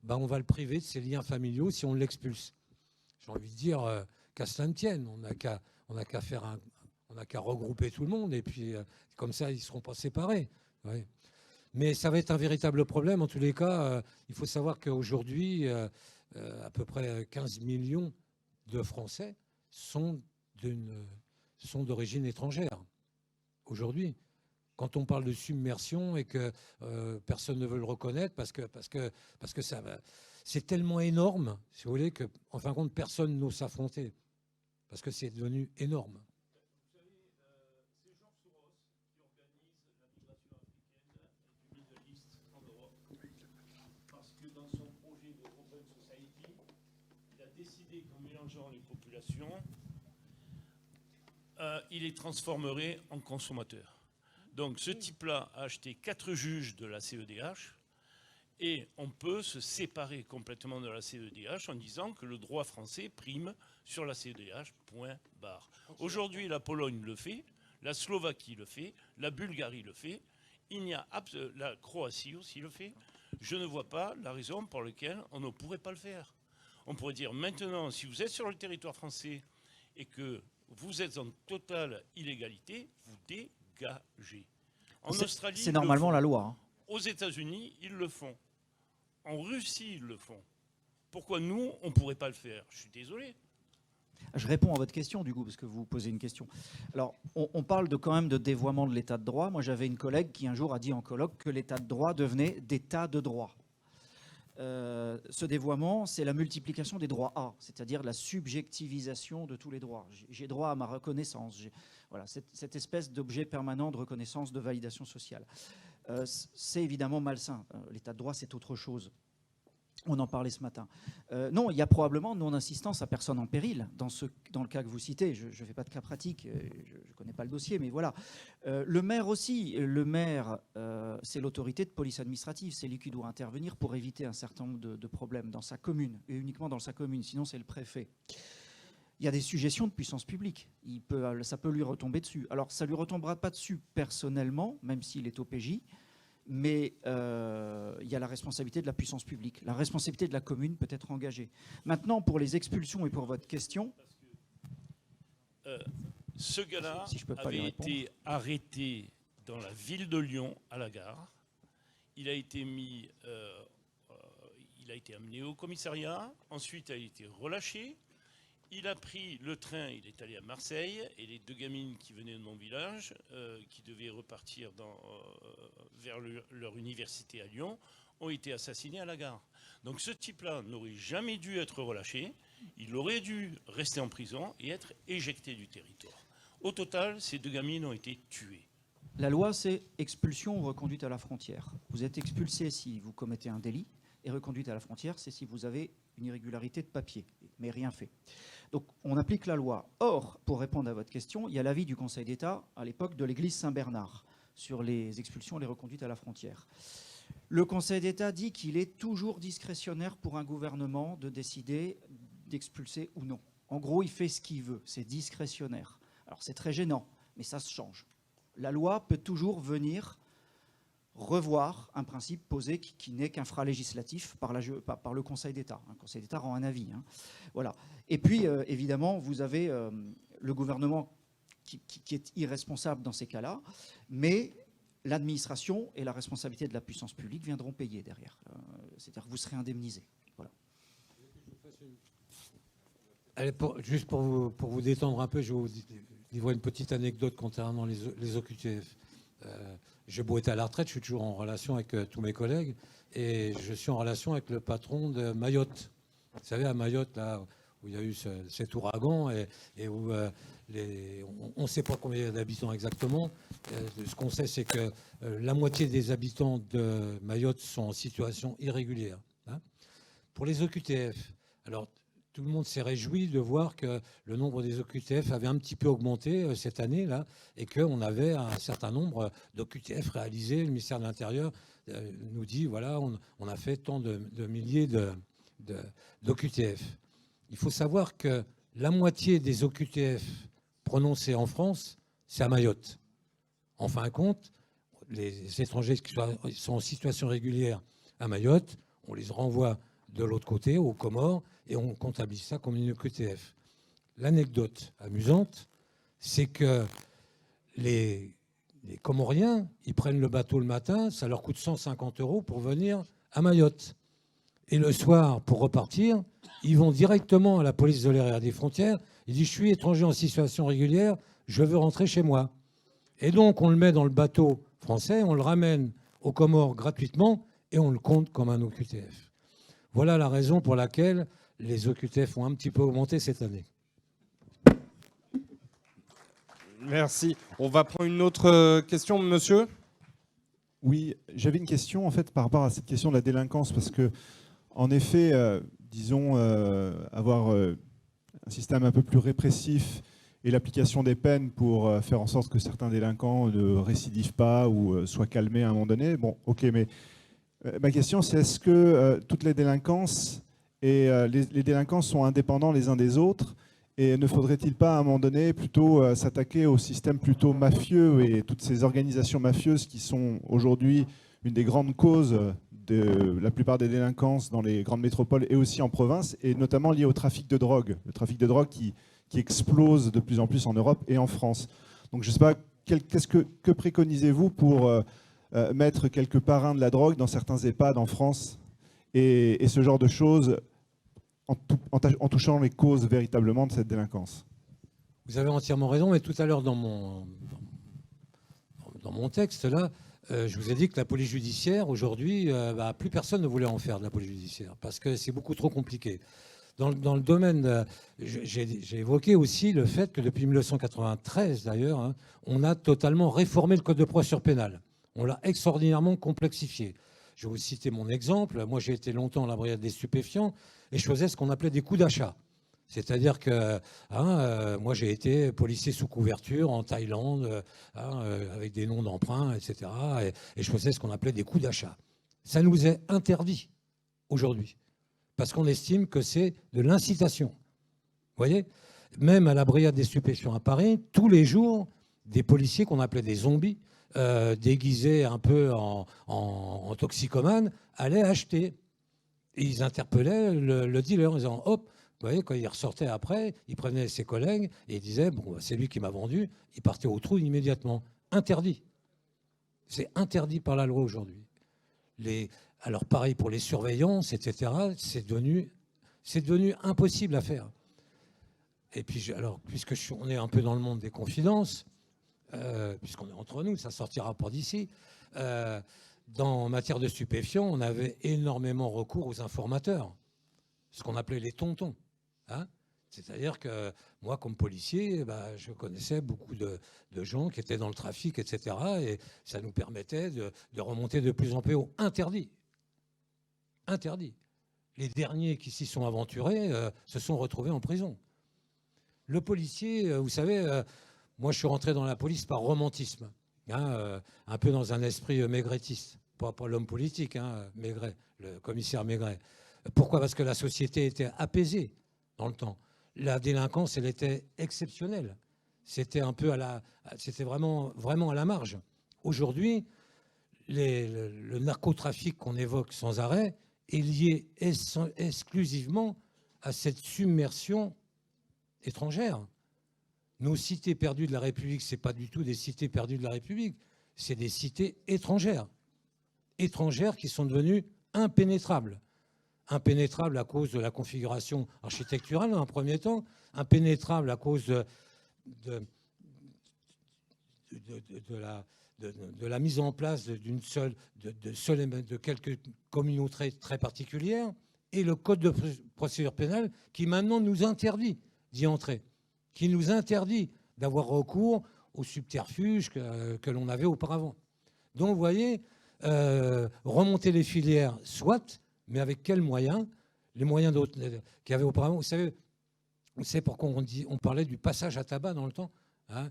on va le priver de ses liens familiaux si on l'expulse. J'ai envie de dire qu'à cela ne tienne, on n'a qu'à regrouper tout le monde, et puis comme ça, ils ne seront pas séparés. Ouais. Mais ça va être un véritable problème. En tous les cas, il faut savoir qu'aujourd'hui, à peu près 15 millions de Français sont d'origine étrangère. Aujourd'hui, quand on parle de submersion et que personne ne veut le reconnaître parce que c'est tellement énorme, si vous voulez, qu'en fin de compte, personne n'ose s'affronter parce que c'est devenu énorme. Vous savez, c'est Georges Soros qui organise la migration africaine du Middle East en Europe, parce que dans son projet de Open Society, il a décidé qu'en mélangeant les populations, il les transformerait en consommateurs. Donc ce type-là a acheté 4 juges de la CEDH et on peut se séparer complètement de la CEDH en disant que le droit français prime sur la CEDH, point barre. Aujourd'hui, la Pologne le fait, la Slovaquie le fait, la Bulgarie le fait, la Croatie aussi le fait, Je ne vois pas la raison pour laquelle on ne pourrait pas le faire. On pourrait dire maintenant, si vous êtes sur le territoire français et que vous êtes en totale illégalité, vous dégagez. En Australie, c'est normalement la loi. Hein. Aux États-Unis, ils le font. En Russie, ils le font. Pourquoi nous, on ne pourrait pas le faire? Je suis désolé. Je réponds à votre question, du coup, parce que vous posez une question. Alors, on parle quand même de dévoiement de l'état de droit. Moi, j'avais une collègue qui, un jour, a dit en colloque que l'état de droit devenait d'état de droit. Ce dévoiement, c'est la multiplication des droits A, c'est-à-dire la subjectivisation de tous les droits. J'ai droit à ma reconnaissance. Voilà, cette espèce d'objet permanent de reconnaissance, de validation sociale. C'est évidemment malsain. L'état de droit, c'est autre chose. On en parlait ce matin. Non, il y a probablement non-assistance à personne en péril dans le cas que vous citez. Je ne fais pas de cas pratique, je ne connais pas le dossier, mais voilà. Le maire aussi. Le maire, c'est l'autorité de police administrative. C'est lui qui doit intervenir pour éviter un certain nombre de problèmes dans sa commune, et uniquement dans sa commune. Sinon, c'est le préfet. Il y a des suggestions de puissance publique. Ça peut lui retomber dessus. Alors, ça ne lui retombera pas dessus personnellement, même s'il est OPJ, mais il y a la responsabilité de la puissance publique. La responsabilité de la commune peut être engagée. Maintenant, pour les expulsions et pour votre question... ce gars-là avait été arrêté dans la ville de Lyon, à la gare. Il a été amené au commissariat. Ensuite, il a été relâché. Il a pris le train, il est allé à Marseille, et les deux gamines qui venaient de mon village, qui devaient repartir vers leur université à Lyon, ont été assassinés à la gare. Donc ce type-là n'aurait jamais dû être relâché, il aurait dû rester en prison et être éjecté du territoire. Au total, ces deux gamines ont été tuées. La loi, c'est expulsion ou reconduite à la frontière. Vous êtes expulsé si vous commettez un délit, et reconduite à la frontière, c'est si vous avez une irrégularité de papier, mais rien fait. Donc on applique la loi. Or, pour répondre à votre question, il y a l'avis du Conseil d'État à l'époque de l'église Saint-Bernard sur les expulsions et les reconduites à la frontière. Le Conseil d'État dit qu'il est toujours discrétionnaire pour un gouvernement de décider d'expulser ou non. En gros, il fait ce qu'il veut, c'est discrétionnaire. Alors c'est très gênant, mais ça se change. La loi peut toujours venir revoir un principe posé qui n'est qu'infralégislatif par le Conseil d'État. Le Conseil d'État rend un avis. Hein. Voilà. Et puis, évidemment, vous avez le gouvernement qui est irresponsable dans ces cas-là, mais l'administration et la responsabilité de la puissance publique viendront payer derrière. C'est-à-dire que vous serez indemnisé. Voilà. Allez, juste pour vous détendre un peu, je vais vous livrer une petite anecdote concernant les OQTF. J'ai beau être à la retraite, je suis toujours en relation avec tous mes collègues et je suis en relation avec le patron de Mayotte. Vous savez, à Mayotte, là où il y a eu cet ouragan et où on ne sait pas combien il y a d'habitants exactement. Ce qu'on sait, c'est que la moitié des habitants de Mayotte sont en situation irrégulière. Hein. Pour les OQTF, alors tout le monde s'est réjoui de voir que le nombre des OQTF avait un petit peu augmenté cette année-là et qu'on avait un certain nombre d'OQTF réalisés. Le ministère de l'Intérieur nous dit, voilà, on a fait tant de milliers d'OQTF. Il faut savoir que la moitié des OQTF prononcés en France, c'est à Mayotte. En fin de compte, les étrangers qui sont en situation régulière à Mayotte, on les renvoie de l'autre côté, aux Comores, et on comptabilise ça comme une OQTF. L'anecdote amusante, c'est que les Comoriens, ils prennent le bateau le matin, ça leur coûte 150 € pour venir à Mayotte. Et le soir, pour repartir, ils vont directement à la police de l'air et des frontières. Ils disent « Je suis étranger en situation régulière, je veux rentrer chez moi ». Et donc, on le met dans le bateau français, on le ramène aux Comores gratuitement et on le compte comme un OQTF. Voilà la raison pour laquelle les OQTF ont un petit peu augmenté cette année. Merci. On va prendre une autre question, monsieur. Oui, j'avais une question en fait par rapport à cette question de la délinquance, parce que en effet, disons, avoir un système un peu plus répressif et l'application des peines pour faire en sorte que certains délinquants ne récidivent pas ou soient calmés à un moment donné. Bon, ok, mais ma question c'est est-ce que toutes les délinquances et les délinquants sont indépendants les uns des autres, et ne faudrait-il pas à un moment donné plutôt s'attaquer au système plutôt mafieux et toutes ces organisations mafieuses qui sont aujourd'hui une des grandes causes de la plupart des délinquances dans les grandes métropoles et aussi en province, et notamment lié au trafic de drogue. Le trafic de drogue qui explose de plus en plus en Europe et en France. Donc je ne sais pas, que préconisez-vous pour mettre quelques parrains de la drogue dans certains EHPAD en France et ce genre de choses en touchant les causes véritablement de cette délinquance? Vous avez entièrement raison, mais tout à l'heure dans mon texte, là, je vous ai dit que la police judiciaire, aujourd'hui, plus personne ne voulait en faire de la police judiciaire, parce que c'est beaucoup trop compliqué. Dans le domaine, j'ai évoqué aussi le fait que depuis 1993, d'ailleurs, hein, on a totalement réformé le code de procédure pénale. On l'a extraordinairement complexifié. Je vais vous citer mon exemple. Moi, j'ai été longtemps à la brigade des stupéfiants et je faisais ce qu'on appelait des coups d'achat. C'est-à-dire que moi, j'ai été policier sous couverture en Thaïlande, avec des noms d'emprunt, etc. Et je faisais ce qu'on appelait des coups d'achat. Ça nous est interdit aujourd'hui, parce qu'on estime que c'est de l'incitation. Vous voyez ? Même à la brigade des stupéfiants à Paris, tous les jours, des policiers qu'on appelait des zombies, déguisés un peu en toxicomanes, allaient acheter. Et ils interpellaient le dealer en disant « Hop !» Vous voyez, quand il ressortait après, il prévenait ses collègues et il disait « Bon, c'est lui qui m'a vendu ». Il partait au trou immédiatement. Interdit. C'est interdit par la loi aujourd'hui. Alors pareil pour les surveillances, etc. C'est devenu impossible à faire. Et puis, alors, on est un peu dans le monde des confidences, puisqu'on est entre nous, ça sortira pas d'ici. En matière de stupéfiants, on avait énormément recours aux informateurs, ce qu'on appelait les tontons. Hein, c'est-à-dire que moi, comme policier, je connaissais beaucoup de gens qui étaient dans le trafic, etc. Et ça nous permettait de remonter de plus en plus haut. Interdit. Interdit. Les derniers qui s'y sont aventurés se sont retrouvés en prison. Le policier, vous savez, moi, je suis rentré dans la police par romantisme, hein, un peu dans un esprit maigretiste. Pas l'homme politique, hein, Maigret, le commissaire Maigret. Pourquoi ? Parce que la société était apaisée dans le temps. La délinquance, elle était exceptionnelle. C'était un peu c'était vraiment à la marge. Aujourd'hui, le narcotrafic qu'on évoque sans arrêt est lié exclusivement à cette submersion étrangère. Nos cités perdues de la République, ce n'est pas du tout des cités perdues de la République, c'est des cités étrangères. Étrangères qui sont devenues impénétrables. Impénétrable à cause de la configuration architecturale dans un premier temps, impénétrable à cause de la mise en place de quelques communautés très particulières, et le code de procédure pénale qui maintenant nous interdit d'y entrer, qui nous interdit d'avoir recours aux subterfuges que l'on avait auparavant. Donc vous voyez, remonter les filières, soit, mais avec quels moyens? Les moyens qu'il y avait auparavant. Vous savez pourquoi on parlait du passage à tabac dans le temps, hein,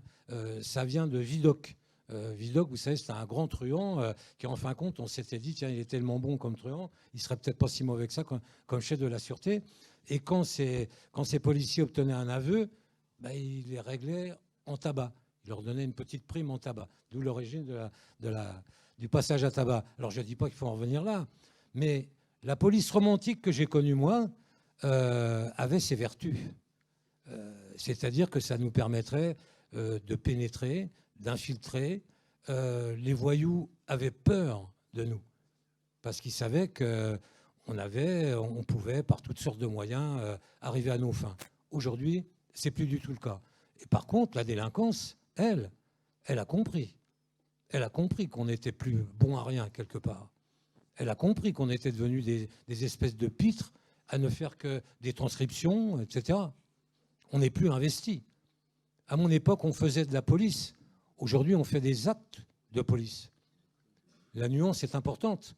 ça vient de Vidocq. Vidocq, vous savez, c'était un grand truand qui, en fin de compte, on s'était dit, tiens, il est tellement bon comme truand, il serait peut-être pas si mauvais que ça comme chef de la sûreté. Et quand ces policiers obtenaient un aveu, il les réglait en tabac. Il leur donnait une petite prime en tabac. D'où l'origine du passage à tabac. Alors, je ne dis pas qu'il faut en revenir là, mais la police romantique que j'ai connue, moi, avait ses vertus. C'est-à-dire que ça nous permettrait de pénétrer, d'infiltrer. Les voyous avaient peur de nous parce qu'ils savaient qu'on pouvait, par toutes sortes de moyens, arriver à nos fins. Aujourd'hui, ce n'est plus du tout le cas. Et par contre, la délinquance, elle a compris. Elle a compris qu'on n'était plus bon à rien, quelque part. Elle a compris qu'on était devenus des espèces de pitres à ne faire que des transcriptions, etc. On n'est plus investi. À mon époque, on faisait de la police. Aujourd'hui, on fait des actes de police. La nuance est importante.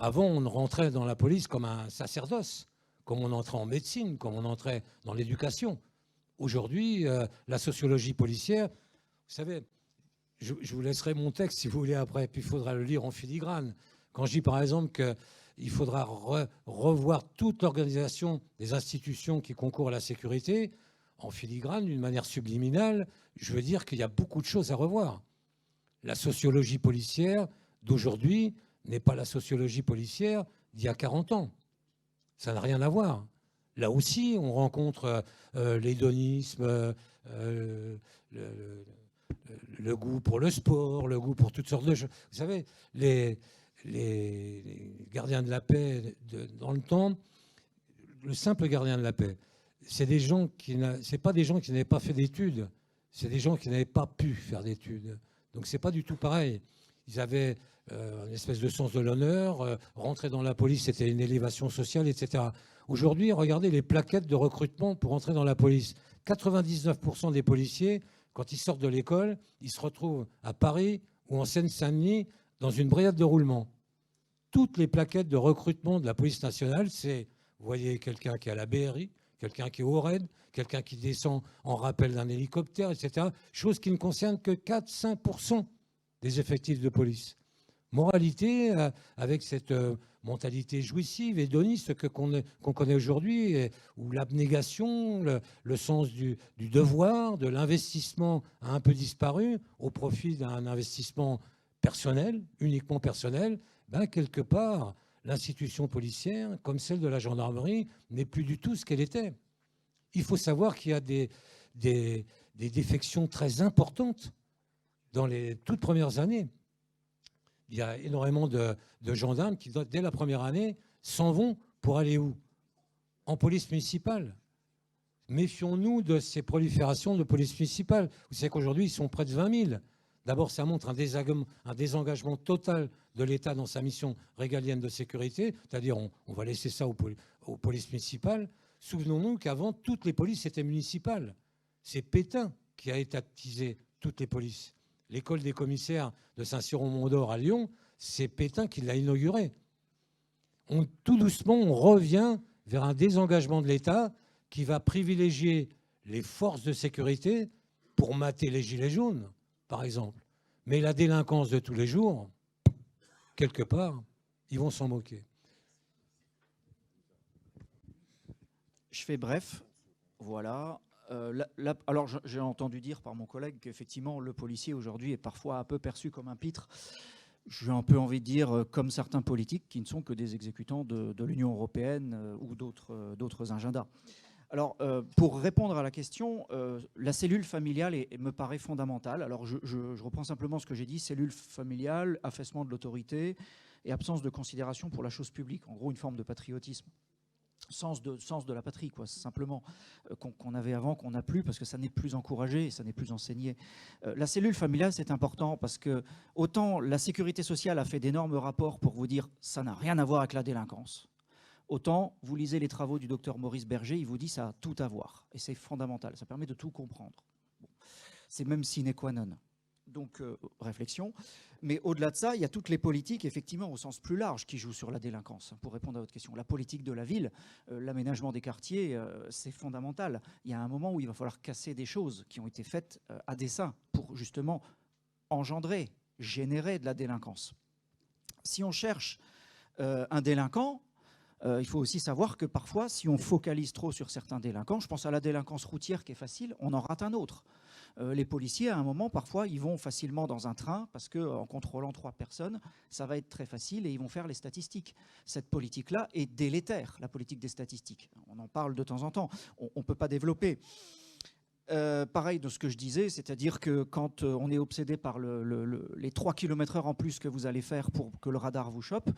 Avant, on rentrait dans la police comme un sacerdoce, comme on entrait en médecine, comme on entrait dans l'éducation. Aujourd'hui, la sociologie policière, vous savez, je vous laisserai mon texte si vous voulez après, puis il faudra le lire en filigrane. Quand je dis par exemple qu'il faudra revoir toute l'organisation des institutions qui concourent à la sécurité, en filigrane, d'une manière subliminale, je veux dire qu'il y a beaucoup de choses à revoir. La sociologie policière d'aujourd'hui n'est pas la sociologie policière d'il y a 40 ans. Ça n'a rien à voir. Là aussi, on rencontre l'hédonisme, le goût pour le sport, le goût pour toutes sortes de choses. Vous savez, les gardiens de la paix dans le temps, le simple gardien de la paix, c'est pas des gens qui n'avaient pas fait d'études, c'est des gens qui n'avaient pas pu faire d'études. Donc c'est pas du tout pareil. Ils avaient une espèce de sens de l'honneur, rentrer dans la police, c'était une élévation sociale, etc. Aujourd'hui, regardez les plaquettes de recrutement pour entrer dans la police. 99% des policiers, quand ils sortent de l'école, ils se retrouvent à Paris ou en Seine-Saint-Denis dans une brigade de roulement. Toutes les plaquettes de recrutement de la police nationale, c'est, vous voyez, quelqu'un qui est à la BRI, quelqu'un qui est au RAID, quelqu'un qui descend en rappel d'un hélicoptère, etc. Chose qui ne concerne que 4-5% des effectifs de police. Moralité, avec cette mentalité jouissive, hédoniste qu'on connaît aujourd'hui, où l'abnégation, le sens du devoir, de l'investissement a un peu disparu au profit d'un investissement personnel, uniquement personnel, ben, quelque part, l'institution policière, comme celle de la gendarmerie, n'est plus du tout ce qu'elle était. Il faut savoir qu'il y a des défections très importantes dans les toutes premières années. Il y a énormément de gendarmes qui, dès la première année, s'en vont pour aller où? En police municipale. Méfions-nous de ces proliférations de police municipale. Vous savez qu'aujourd'hui, ils sont près de 20 000. D'abord, ça montre un désengagement total de l'État dans sa mission régalienne de sécurité, c'est-à-dire on va laisser ça aux polices municipales. Souvenons-nous qu'avant, toutes les polices étaient municipales. C'est Pétain qui a étatisé toutes les polices. L'école des commissaires de Saint-Cyr-au-Mont-d'Or à Lyon, c'est Pétain qui l'a inaugurée. Tout doucement, on revient vers un désengagement de l'État qui va privilégier les forces de sécurité pour mater les gilets jaunes, par exemple. Mais la délinquance de tous les jours, quelque part, ils vont s'en moquer. Je fais bref. Voilà. Alors, j'ai entendu dire par mon collègue qu'effectivement, le policier aujourd'hui est parfois un peu perçu comme un pitre. J'ai un peu envie de dire comme certains politiques qui ne sont que des exécutants de l'Union européenne ou d'autres agendas. Alors, pour répondre à la question, la cellule familiale me paraît fondamentale. Alors, je reprends simplement ce que j'ai dit. Cellule familiale, affaissement de l'autorité et absence de considération pour la chose publique. En gros, une forme de patriotisme. Sens de la patrie, quoi, simplement, qu'on avait avant, qu'on n'a plus, parce que ça n'est plus encouragé, ça n'est plus enseigné. La cellule familiale, c'est important, parce que autant la sécurité sociale a fait d'énormes rapports pour vous dire ça n'a rien à voir avec la délinquance, autant vous lisez les travaux du docteur Maurice Berger, il vous dit ça a tout à voir, et c'est fondamental, ça permet de tout comprendre. Bon. C'est même sine qua non. Donc, réflexion. Mais au-delà de ça, il y a toutes les politiques, effectivement, au sens plus large, qui jouent sur la délinquance. Pour répondre à votre question, la politique de la ville, l'aménagement des quartiers, c'est fondamental. Il y a un moment où il va falloir casser des choses qui ont été faites à dessein pour, justement, engendrer, générer de la délinquance. Si on cherche un délinquant, il faut aussi savoir que parfois, si on focalise trop sur certains délinquants, je pense à la délinquance routière qui est facile, on en rate un autre. Les policiers, à un moment, parfois, ils vont facilement dans un train parce qu'en contrôlant 3 personnes, ça va être très facile et ils vont faire les statistiques. Cette politique-là est délétère, la politique des statistiques. On en parle de temps en temps. On ne peut pas développer. Pareil de ce que je disais, c'est-à-dire que quand on est obsédé par les 3 km/h en plus que vous allez faire pour que le radar vous chope,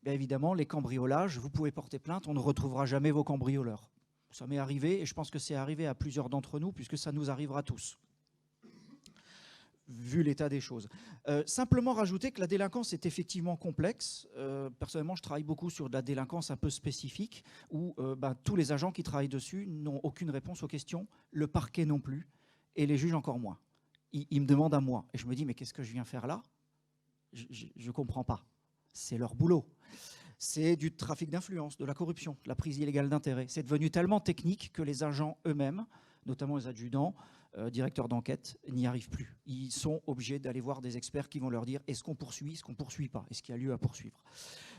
bien évidemment, les cambriolages, vous pouvez porter plainte, on ne retrouvera jamais vos cambrioleurs. Ça m'est arrivé et je pense que c'est arrivé à plusieurs d'entre nous puisque ça nous arrivera tous, vu l'état des choses. Simplement rajouter que la délinquance est effectivement complexe. Personnellement, je travaille beaucoup sur de la délinquance un peu spécifique, où tous les agents qui travaillent dessus n'ont aucune réponse aux questions, le parquet non plus, et les juges encore moins. Ils me demandent à moi, et je me dis, mais qu'est-ce que je viens faire là? Je ne comprends pas. C'est leur boulot. C'est du trafic d'influence, de la corruption, de la prise illégale d'intérêt. C'est devenu tellement technique que les agents eux-mêmes, notamment les adjudants, directeurs d'enquête, n'y arrivent plus. Ils sont obligés d'aller voir des experts qui vont leur dire est-ce qu'on poursuit, est-ce qu'on ne poursuit pas, est-ce qu'il y a lieu à poursuivre.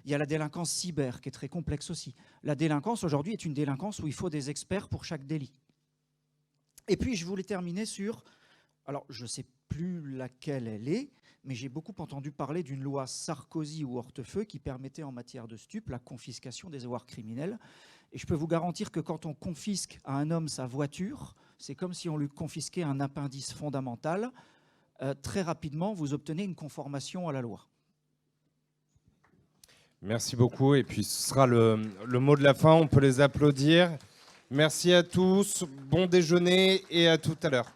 Il y a la délinquance cyber qui est très complexe aussi. La délinquance aujourd'hui est une délinquance où il faut des experts pour chaque délit. Et puis je voulais terminer sur Alors, je ne sais plus laquelle elle est, mais j'ai beaucoup entendu parler d'une loi Sarkozy ou Hortefeux qui permettait en matière de stupes la confiscation des avoirs criminels. Et je peux vous garantir que quand on confisque à un homme sa voiture, c'est comme si on lui confisquait un appendice fondamental. Très rapidement, vous obtenez une conformation à la loi. Merci beaucoup. Et puis, ce sera le mot de la fin. On peut les applaudir. Merci à tous. Bon déjeuner et à tout à l'heure.